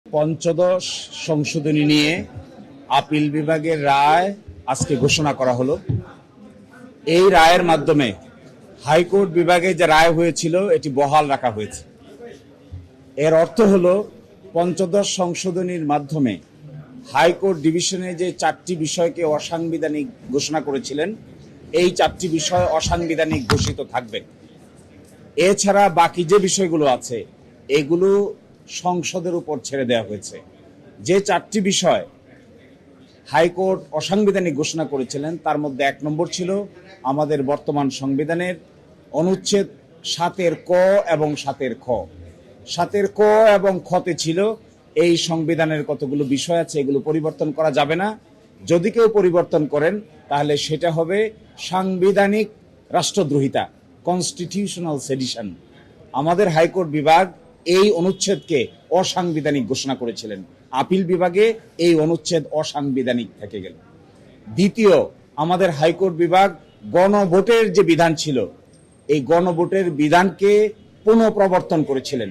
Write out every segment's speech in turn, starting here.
পঞ্চদশ সংশোধনী নিয়ে আপিল বিভাগের রায় আজকে ঘোষণা করা হলো। এই রায়ের মাধ্যমে হাইকোর্ট বিভাগে যে রায় হয়েছিল এটি বহাল রাখা হয়েছে। এর অর্থ হলো পঞ্চদশ সংশোধনীর মাধ্যমে হাইকোর্ট ডিভিশনে যে 4টি বিষয়কে অসাংবিধানিক ঘোষণা করেছিলেন, এই 4টি বিষয় অসাংবিধানিক ঘোষিত থাকবে। এছাড়া বাকি যে বিষয়গুলো আছে এগুলো সংসদের উপর ছেড়ে দেওয়া হয়েছে। যে 4টি বিষয় হাইকোর্ট অসাংবিধানিক ঘোষণা করেছিলেন তার মধ্যে 1 নম্বর ছিল আমাদের বর্তমান সংবিধানের অনুচ্ছেদ 7-এর ক এবং 7-এর খ। 7-এর ক এবং খতে ছিল এই সংবিধানের কতগুলো বিষয় আছে এগুলো পরিবর্তন করা যাবে না। যদি কেউ পরিবর্তন করেন তাহলে সেটা হবে সাংবিধানিক রাষ্ট্রদ্রোহিতা, কনস্টিটিউশনাল সেডিশন। আমাদের হাইকোর্ট বিভাগ এই অনুচ্ছেদকে অসাংবিধানিক ঘোষণা করেছিলেন। আপিল বিভাগে এই অনুচ্ছেদ অসাংবিধানিক থেকে গেল। দ্বিতীয়, আমাদের হাইকোর্ট বিভাগ গণভোটের যে বিধান ছিল এই গণভোটের বিধানকে পুনঃপ্রবর্তন করেছিলেন।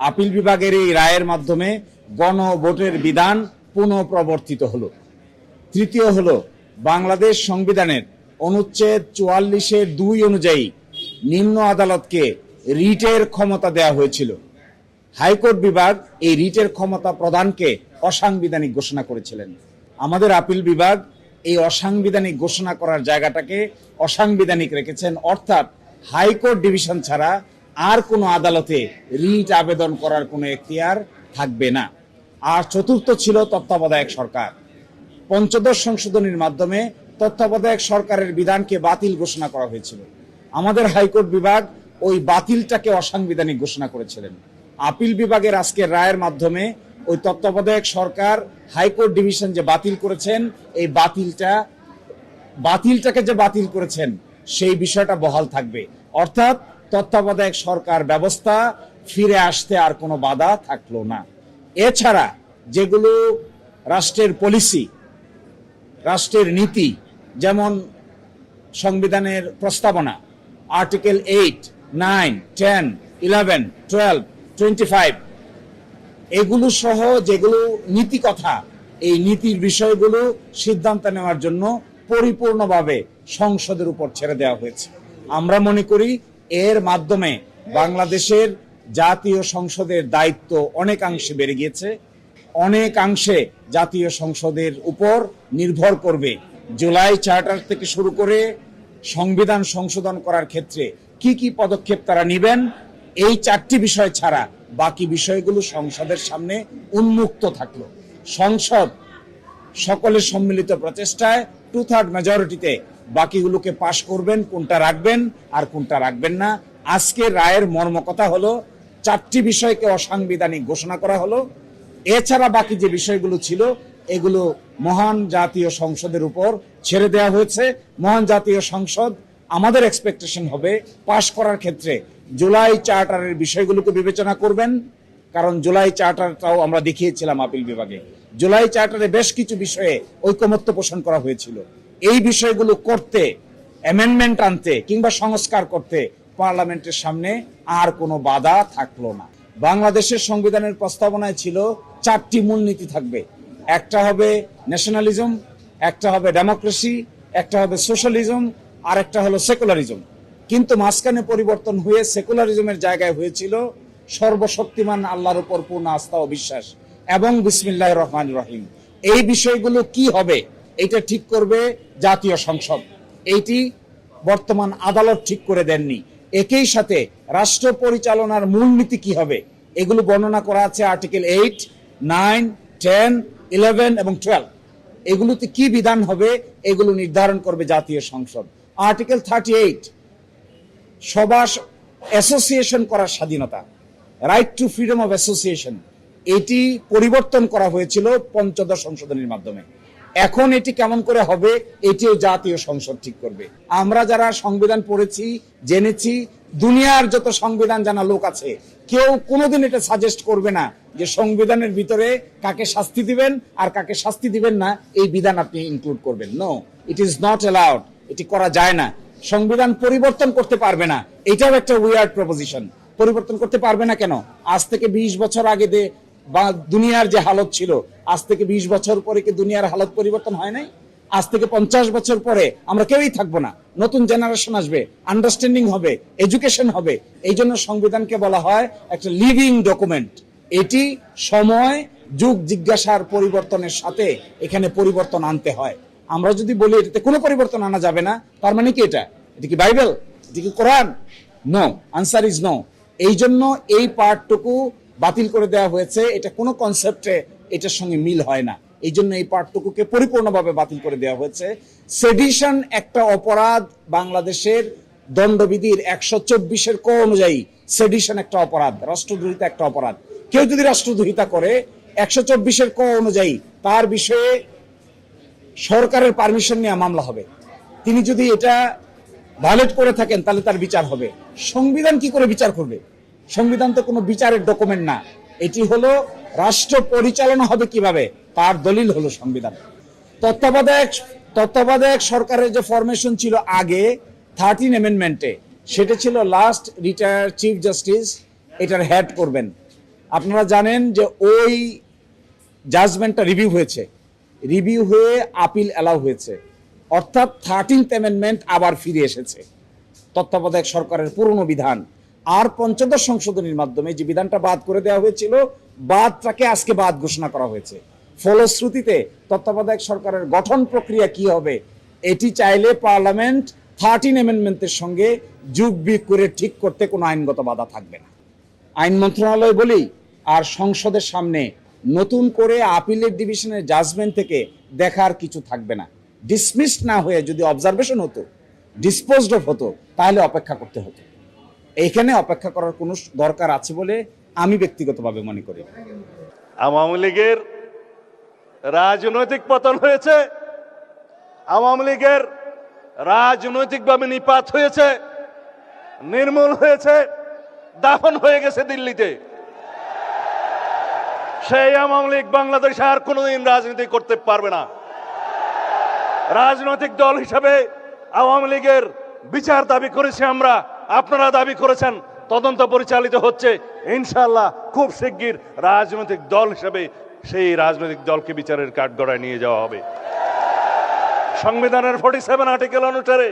আপিল বিভাগের এই রায়ের মাধ্যমে গণভোটের বিধান পুনঃপ্রবর্তিত হলো। তৃতীয় হলো বাংলাদেশ সংবিধানের অনুচ্ছেদ 44-এর 2 অনুযায়ী নিম্ন আদালতকে রিটের ক্ষমতা দেওয়া হয়েছিল। হাইকোর্ট বিভাগ এই রিটের ক্ষমতা প্রদানকে অসাংবিধানিক ঘোষণা করেছিলেন। আমাদের আপিল বিভাগ এই অসাংবিধানিক ঘোষণা করার জায়গাটাকে অসাংবিধানিক রেখেছেন, অর্থাৎ হাইকোর্ট ডিভিশন ছাড়া আর কোনো আদালতে রিট আবেদন করার কোনো এখতিয়ার থাকবে না। আর চতুর্থ ছিল তত্ত্বাবধায়ক সরকার। পঞ্চদশ সংশোধনীর মাধ্যমে তত্ত্বাবধায়ক সরকারের বিধানকে বাতিল ঘোষণা করা হয়েছিল। আমাদের হাইকোর্ট বিভাগ ওই বাতিলটাকে অসাংবিধানিক ঘোষণা করেছিলেন। আপিল বিভাগের আজকের রায়ের মাধ্যমে ওই তত্ত্বাবধায়ক সরকার হাইকোর্ট ডিভিশন যে বাতিল করেছেন এই বাতিলটাকে যে বাতিল করেছেন সেই বিষয়টা বহাল থাকবে, অর্থাৎ তত্ত্বাবধায়ক সরকার ব্যবস্থা ফিরে আসতে আর কোনো বাধা থাকলো না। এছাড়া যেগুলো রাষ্ট্রের পলিসি, রাষ্ট্রের নীতি, যেমন সংবিধানের প্রস্তাবনা আর্টিকেল 8, 9, 10, 11, 12, 25 এগুলো সহ যেগুলো নীতি কথা, এই নীতির বিষয়গুলো সিদ্ধান্ত নেওয়ার জন্য পরিপূর্ণভাবে সংসদের উপর ছেড়ে দেওয়া হয়েছে। আমরা মনে করি এর মাধ্যমে বাংলাদেশের জাতীয় সংসদের দায়িত্ব অনেকাংশে বেড়ে গিয়েছে। অনেকাংশে জাতীয় সংসদের উপর নির্ভর করবে জুলাই চার্টার থেকে শুরু করে সংবিধান সংশোধন করার ক্ষেত্রে কি কি পদক্ষেপ তারা নেবেন। এই 4টি বিষয় ছাড়া বাকি বিষয়গুলো সংসদের সামনে উন্মুক্ত থাকলো। সংসদ সকলের সম্মিলিত প্রচেষ্টায় 2/3 মেজরিটিতে বাকিগুলোকে পাশ করবেন, কোনটা রাখবেন আর কোনটা রাখবেন না। আজকে রায়ের মর্ম কথা হলো 4টি বিষয়কে অসাংবিধানিক ঘোষণা করা হলো। এছাড়া বাকি যে বিষয়গুলো ছিল এগুলো মহান জাতীয় সংসদের উপর ছেড়ে দেওয়া হয়েছে। মহান জাতীয় সংসদ আমাদের এক্সপেকটেশন হবে পাশ করার ক্ষেত্রে জুলাই চার্টারের বিষয়গুলোকে বিবেচনা করবেন, কারণ জুলাই চার্টারটাও আমরা দেখিয়েছিলাম আপিল বিভাগে। জুলাই চার্টারে বেশ কিছু বিষয়ে ঐকমত্য পোষণ করা হয়েছিল। এই বিষয়গুলো করতে, অ্যামেন্ডমেন্ট আনতে কিংবা সংস্কার করতে পার্লামেন্টের সামনে আর কোনো বাধা থাকলো না। বাংলাদেশের সংবিধানের প্রস্তাবনায় ছিল 4টি মূলনীতি থাকবে। একটা হবে ন্যাশনালিজম, একটা হবে ডেমোক্রেসি, একটা হবে সোশ্যালিজম, আর একটা হলো সেকুলারিজম। কিন্তু মাঝখানে পরিবর্তন হয়ে সেকুলারিজমের জায়গায় হয়েছিল সর্বশক্তিমান আল্লাহর উপর পূর্ণ আস্থা ও বিশ্বাস এবং বিসমিল্লাহির রহমানির রহিম। এই বিষয়গুলো কি হবে এটা ঠিক করবে জাতীয় সংসদ। এইটি বর্তমান আদালত ঠিক করে দেননি। একই সাথে রাষ্ট্র পরিচালনার মূলনীতি কি হবে এগুলো বর্ণনা করা আছে আর্টিকেল 8, 9, 10, 11 এবং 12। এগুলোতে কি বিধান হবে এগুলো নির্ধারণ করবে জাতীয় সংসদ। আর্টিকেল 38 সভা অ্যাসোসিয়েশন করার স্বাধীনতা, right two freedom of association, এটি পরিবর্তন করা হয়েছিল পঞ্চদশ সংশোধনীর মাধ্যমে। এখন এটি কেমন করে হবে এটিও জাতীয় সংসদ ঠিক করবে। আমরা যারা সংবিধান পড়েছি, জেনেছি, দুনিয়ার যত সংবিধান জানা লোক আছে কেউ কোনোদিন এটা সাজেস্ট করবে না যে সংবিধানের ভিতরে কাকে শাস্তি দিবেন আর কাকে শাস্তি দিবেন না এই বিধান আপনি ইনক্লুড করবেন। No, it is not allowed. এটি করা যায় না। সংবিধান পরিবর্তন করতে পারবে না, এটাও একটা উইয়ার্ড প্রপোজিশন। পরিবর্তন করতে পারবে না কেন? আজ থেকে 20 বছর আগে বা দুনিয়ার যে হালত ছিল, আজ থেকে 20 বছর পরে কি দুনিয়ার হালত পরিবর্তন হয় নাই? আজ থেকে 50 বছর পরে আমরা কেউই থাকবো না, নতুন জেনারেশন আসবে, আন্ডারস্ট্যান্ডিং হবে, এডুকেশন হবে। এই জন্য সংবিধানকে বলা হয় একটা লিভিং ডকুমেন্ট। এটি সময় যুগ জিজ্ঞাসার পরিবর্তনের সাথে এখানে পরিবর্তন আনতে হয়। আমরা যদি বলি এটাতে কোনো পরিবর্তন আনা যাবে না, তার মানে কি এটা কি বাইবেল, এটা কি কোরআন? No, answer is no. এই জন্য এই পার্টটুকু বাতিল করে দেওয়া হয়েছে। এটা কোনো কনসেপ্টে এটার সঙ্গে মিল হয় না, এই জন্য এই পার্টটুকুকে পরিপূর্ণভাবে বাতিল করে দেওয়া হয়েছে। সেডিশন একটা অপরাধ, বাংলাদেশের দণ্ডবিধির 124-এর ক অনুযায়ী সেডিশন একটা অপরাধ, রাষ্ট্রদ্রোহিতা একটা অপরাধ। কেউ যদি রাষ্ট্রদ্রোহিতা করে 124-এর ক অনুযায়ী তার বিষয়ে সরকারের পারমিশন নিয়ে মামলা হবে। তিনি যদি এটা ভায়োলেট করে থাকেন তাহলে তার বিচার হবে। সংবিধান কি করে বিচার করবে? সংবিধান তো কোনো বিচারের ডকুমেন্ট না, এটি হলো রাষ্ট্র পরিচালনা হবে কিভাবে তার দলিল হলো সংবিধান। তত্ত্বাবধায়ক সরকারের যে ফরমেশন ছিল আগে 13 অ্যামেন্ডমেন্টে, সেটা ছিল লাস্ট রিটায়ার্ড চিফ জাস্টিস এটার হেড করবেন। আপনারা জানেন যে ওই জাজমেন্টটা রিভিউ হয়েছে, রিভিউ হয়ে আপিল অ্যালাউ হয়েছে, অর্থাৎ 13th অ্যামেন্ডমেন্ট আবার ফিরে এসেছে। তত্ত্বাবধায়ক সরকারের পুরনো বিধান আর 15 সংশোধনীর মাধ্যমে যে বিধানটা বাদ করে দেওয়া হয়েছিল, বাদটাকে আজকে বাদ ঘোষণা করা হয়েছে। ফলশ্রুতিতে তত্ত্বাবধায়ক সরকারের গঠন প্রক্রিয়া কি হবে এটি চাইলে পার্লামেন্ট 13 অ্যামেন্ডমেন্টের সঙ্গে যোগ বিয়োগ করে ঠিক করতে কোনো আইনগত বাধা থাকবে না। আইন মন্ত্রণালয় বলি আর সংসদের সামনে নতুন করে আপিলের ডিভিশনের জাজমেন্ট থেকে দেখার কিছু থাকবে না। ডিসমিসড না হয়ে যদি অবজারভেশন হতো, ডিসপোজড অফ হতো, তাহলে অপেক্ষা করতে হতো। এইখানে অপেক্ষা করার কোনো দরকার আছে বলে আমি ব্যক্তিগতভাবে মনে করি। আওয়ামী লীগের রাজনৈতিক পতন হয়েছে, আওয়ামী লীগের রাজনৈতিকভাবে নিপাত হয়েছে, নির্মূল হয়েছে, দাফন হয়ে গেছে দিল্লিতে। সেই আওয়ামী লীগ বাংলাদেশে আর কোনোদিন রাজনীতি করতে পারবে না। রাজনৈতিক দল হিসাবে আওয়ামী লীগের বিচার দাবি করেছি আমরা, আপনারা দাবি করেছেন, তদন্ত পরিচালিত হচ্ছে। ইনশাআল্লাহ খুব শিগগির রাজনৈতিক দল হিসেবে সেই রাজনৈতিক দলকে বিচারের কাঠগড়ায় নিয়ে যাওয়া হবে। সংবিধানের 47 আর্টিকেল অনুসারে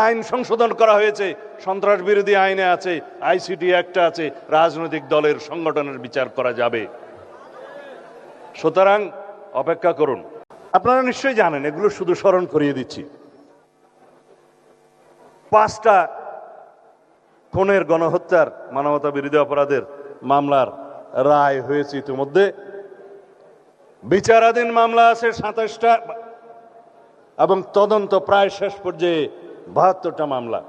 আইন সংশোধন করা হয়েছে, সন্ত্রাস বিরোধী আইনে আছে, আইসিটি অ্যাক্টে আছে, রাজনৈতিক দলের সংগঠনের বিচার করা যাবে। সুতরাং অপেক্ষা করুন। আপনারা নিশ্চয়ই জানেন, এগুলো শুধু স্মরণ করিয়ে দিচ্ছি। 5টা খুনের, গণহত্যার, মানবতা বিরোধী অপরাধের মামলার রায় হয়েছে ইতিমধ্যে। বিচারাধীন মামলা আছে 27টা এবং তদন্ত প্রায় শেষ পর্যায়ে 72টা মামলা।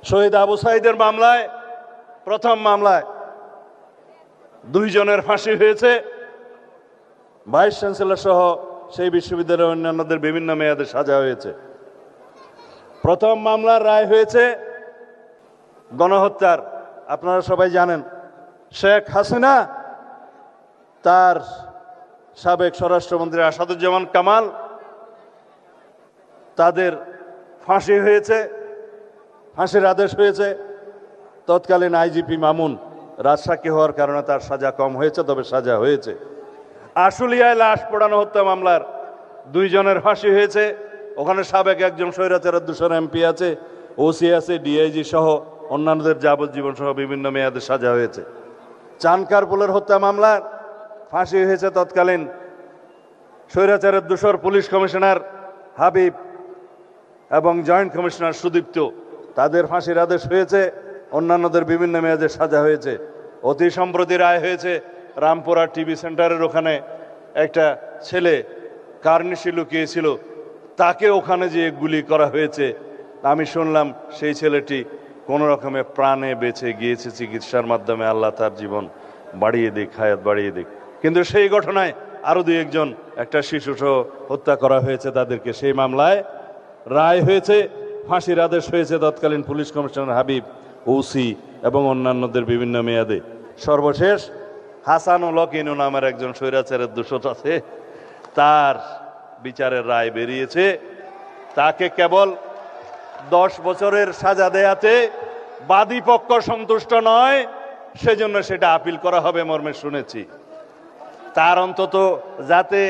শহীদ আবু সাইদের মামলায়, প্রথম মামলায় 2 জনের ফাঁসি হয়েছে, ভাইস চ্যান্সেলর সহ সেই বিশ্ববিদ্যালয়ের অন্যান্যদের বিভিন্ন মেয়াদে সাজা হয়েছে। প্রথম মামলার রায় হয়েছে গণহত্যার। আপনারা সবাই জানেন, শেখ হাসিনা, তার সাবেক স্বরাষ্ট্রমন্ত্রী আসাদুজ্জামান কামাল, তাদের ফাঁসি হয়েছে, ফাঁসির আদেশ হয়েছে। তৎকালীন আইজিপি মামুন রাজসাক্ষী হওয়ার কারণে তার সাজা কম হয়েছে, তবে সাজা হয়েছে। আশুলিয়ায় লাশ পোড়ানো হত্যা মামলার 2 জনের ফাঁসি হয়েছে। ওখানে সাবেক একজন স্বৈরাচারের দূষণ এমপি আছে, ওসি আছে, ডিআইজি সহ অন্যান্যদের যাবজ্জীবন সহ বিভিন্ন মেয়াদে সাজা হয়েছে। চানকারপুলের হত্যা মামলার ফাঁসি হয়েছে তৎকালীন স্বৈরাচারের দূষর পুলিশ কমিশনার হাবিব এবং জয়েন্ট কমিশনার সুদীপ্ত, তাদের ফাঁসির আদেশ হয়েছে, অন্যান্যদের বিভিন্ন মেয়াদে সাজা হয়েছে। অতি সম্প্রতি রায় হয়েছে রামপুরা টিভি সেন্টারের ওখানে একটা ছেলে কার্নিশি লুকিয়েছিল, তাকে ওখানে যে গুলি করা হয়েছে। আমি শুনলাম সেই ছেলেটি কোনো রকমে প্রাণে বেঁচে গিয়েছে চিকিৎসার মাধ্যমে, আল্লাহ তার জীবন বাড়িয়ে দিক, হায়াত বাড়িয়ে দিক। কিন্তু সেই ঘটনায় আরো 2-1 জন, একটা শিশু সহ হত্যা করা হয়েছে তাদেরকে। সেই মামলায় রায় হয়েছে, ফাঁসির আদেশ হয়েছে তৎকালীন পুলিশ কমিশনার হাবিব, ওসি এবং অন্যান্যদের বিভিন্ন মেয়াদে। সর্বশেষ হাসানুল হক ইনু নামের একজন স্বৈরাচারের দোষর আছে, তার বিচারের রায় বেরিয়েছে। তাকে কেবল 10 বছরের সাজা দেয়াতে বাদী পক্ষ সন্তুষ্ট নয়, সেজন্য সেটা আপিল করা হবে মর্মে শুনেছি। তার অন্তত যাতে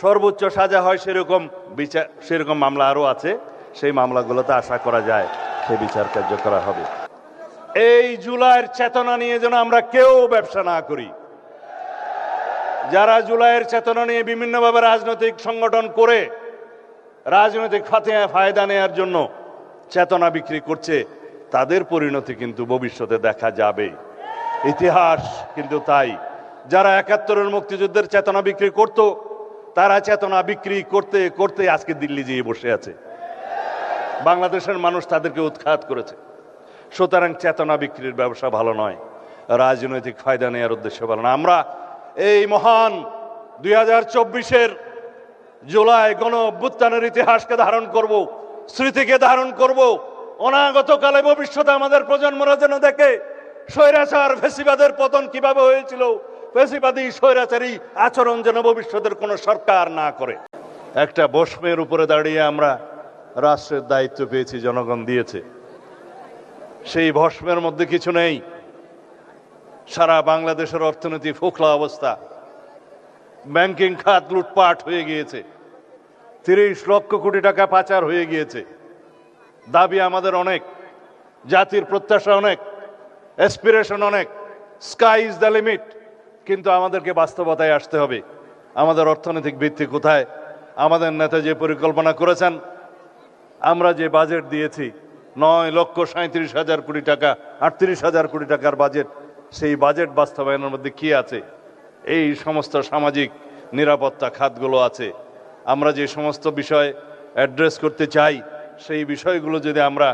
সর্বোচ্চ সাজা হয় সেরকম বিচার, সেরকম মামলা আরও আছে, সেই মামলাগুলোতে আশা করা যায় সে বিচার কার্য করা হবে। এই জুলাইয়ের চেতনা নিয়ে যেন আমরা কেউ ব্যবসা না করি। যারা জুলাইয়ের চেতনা নিয়ে বিভিন্নভাবে রাজনৈতিক সংগঠন করে রাজনৈতিক ফায়দা নেয়ার জন্য চেতনা বিক্রি করছে, তাদের পরিণতি কিন্তু ভবিষ্যতে দেখা যাবে। ইতিহাস কিন্তু তাই। যারা ৭১-এর মুক্তিযুদ্ধের চেতনা বিক্রি করত, তারা চেতনা বিক্রি করতে করতে আজকে দিল্লি যেয়ে বসে আছে। বাংলাদেশের মানুষ তাদেরকে উৎখাত করেছে। সুতরাং চেতনা বিক্রির ব্যবসা ভালো নয়, রাজনৈতিক ফায়দা নেওয়ার উদ্দেশ্যে ভালো না। আমরা এই মহান ২০২৪-এর জুলাই গণ অভ্যুত্থানের ইতিহাসকে ধারণ করব, স্মৃতিকে ধারণ করব। অনাগত কালে ভবিষ্যতে আমাদের প্রজন্মরা যেন দেখে স্বৈরাচার ফ্যাসিবাদের পতন কিভাবে হয়েছিল, ফ্যাসিবাদী স্বৈরাচারী আচরণ যেন ভবিষ্যতের কোনো সরকার না করে। একটা বস্মের উপরে দাঁড়িয়ে আমরা রাষ্ট্রের দায়িত্ব পেয়েছি, জনগণ দিয়েছে। সেই ভস্মের মধ্যে কিছু নেই। সারা বাংলাদেশের অর্থনীতি ফোকলা অবস্থা, ব্যাংকিং খাত লুটপাট হয়ে গিয়েছে, ৩০ লক্ষ কোটি টাকা পাচার হয়ে গিয়েছে। দাবি আমাদের অনেক, জাতির প্রত্যাশা অনেক, অ্যাসপিরেশন অনেক, স্কাই ইজ দ্য লিমিট। কিন্তু আমাদেরকে বাস্তবতায় আসতে হবে। আমাদের অর্থনৈতিক ভিত্তি কোথায়? আমাদের নেতা যে পরিকল্পনা করেছেন, আমরা যে বাজেট দিয়েছি ৯,৩৭,০০০ কোটি টাকা, ৩৮,০০০ কোটি টাকার বাজেট, সেই বাজেট বাস্তবায়নের মধ্যে কি আছে? এই সমস্ত সামাজিক নিরাপত্তা খাতগুলো আছে। আমরা যে সমস্ত বিষয় অ্যাড্রেস করতে চাই, সেই বিষয়গুলো যদি আমরা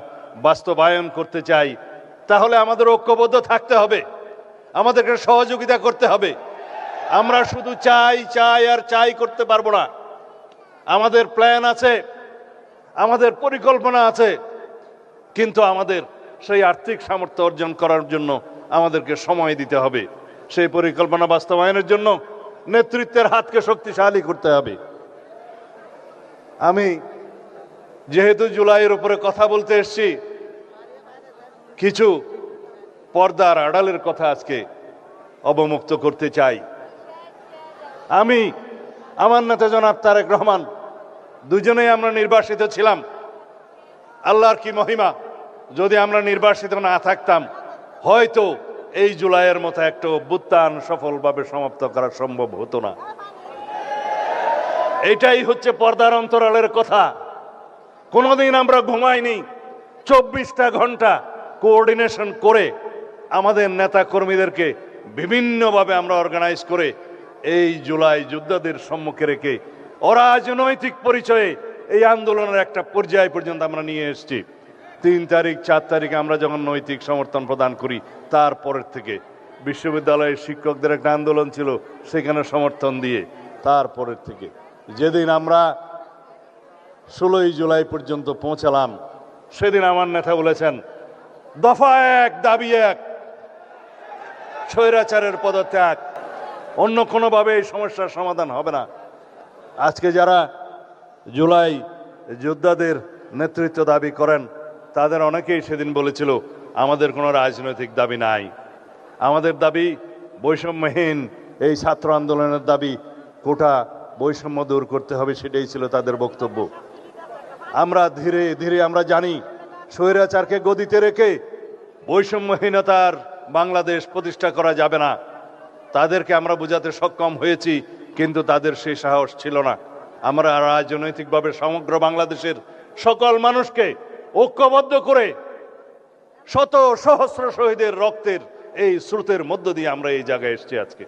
বাস্তবায়ন করতে চাই, তাহলে আমাদের ঐক্যবদ্ধ থাকতে হবে, আমাদেরকে সহযোগিতা করতে হবে। আমরা শুধু চাই চাই আর চাই করতে পারবো না। আমাদের প্ল্যান আছে, আমাদের পরিকল্পনা আছে, কিন্তু আমাদের সেই আর্থিক সামর্থ্য অর্জন করার জন্য আমাদেরকে সময় দিতে হবে। সেই পরিকল্পনা বাস্তবায়নের জন্য নেতৃত্বের হাতকে শক্তিশালী করতে হবে। আমি যেহেতু জুলাইয়ের উপরে কথা বলতে এসেছি, কিছু পর্দার আড়ালের কথা আজকে অবমুক্ত করতে চাই। আমি, আমার নেতা জনাব তারেক রহমান, দুজনেই আমরা নির্বাসিত ছিলাম। আল্লাহর কি মহিমা, যদি আমরা নির্বাসিত না থাকতাম, হয়তো এই জুলাইয়ের মতো একটা অভ্যুত্থান সফলভাবে সমাপ্ত করা সম্ভব হতো না। এটাই হচ্ছে পর্দার অন্তরালের কথা। কোনোদিন আমরা ঘুমাইনি। 24টা ঘন্টা কোঅর্ডিনেশন করে আমাদের নেতা কর্মীদেরকে বিভিন্নভাবে আমরা অর্গানাইজ করে এই জুলাই যোদ্ধাদের সম্মুখে রেখে অরাজনৈতিক পরিচয়ে এই আন্দোলনের একটা পর্যায় পর্যন্ত আমরা নিয়ে এসেছি। 3 তারিখ 4 তারিখে আমরা যখন নৈতিক সমর্থন প্রদান করি, তারপরের থেকে বিশ্ববিদ্যালয়ের শিক্ষকদের একটা আন্দোলন ছিল, সেখানে সমর্থন দিয়ে তারপরের থেকে যেদিন আমরা 16ই জুলাই পর্যন্ত পৌঁছালাম, সেদিন আমার নেতা বলেছেন, দফা 1 দাবি 1, স্বৈরাচারের পদত্যাগ। অন্য কোনোভাবে এই সমস্যার সমাধান হবে না। আজকে যারা জুলাই যোদ্ধাদের নেতৃত্ব দাবি করেন, তাদের অনেকেই সেদিন বলেছিল আমাদের কোনো রাজনৈতিক দাবি নাই, আমাদের দাবি বৈষম্যহীন এই ছাত্র আন্দোলনের দাবি, কোটা বৈষম্য দূর করতে হবে, সেটাই ছিল তাদের বক্তব্য। আমরা ধীরে ধীরে আমরা জানি স্বৈরাচারকে গদিতে রেখে বৈষম্যহীনতার বাংলাদেশ প্রতিষ্ঠা করা যাবে না। তাদেরকে আমরা বোঝাতে সক্ষম হয়েছি, কিন্তু তাদের সেই সাহস ছিল না। আমরা রাজনৈতিকভাবে সমগ্র বাংলাদেশের সকল মানুষকে ঐক্যবদ্ধ করে শত সহস্র শহীদের রক্তের এই স্রোতের মধ্য দিয়ে আমরা এই জায়গায় এসেছি আজকে।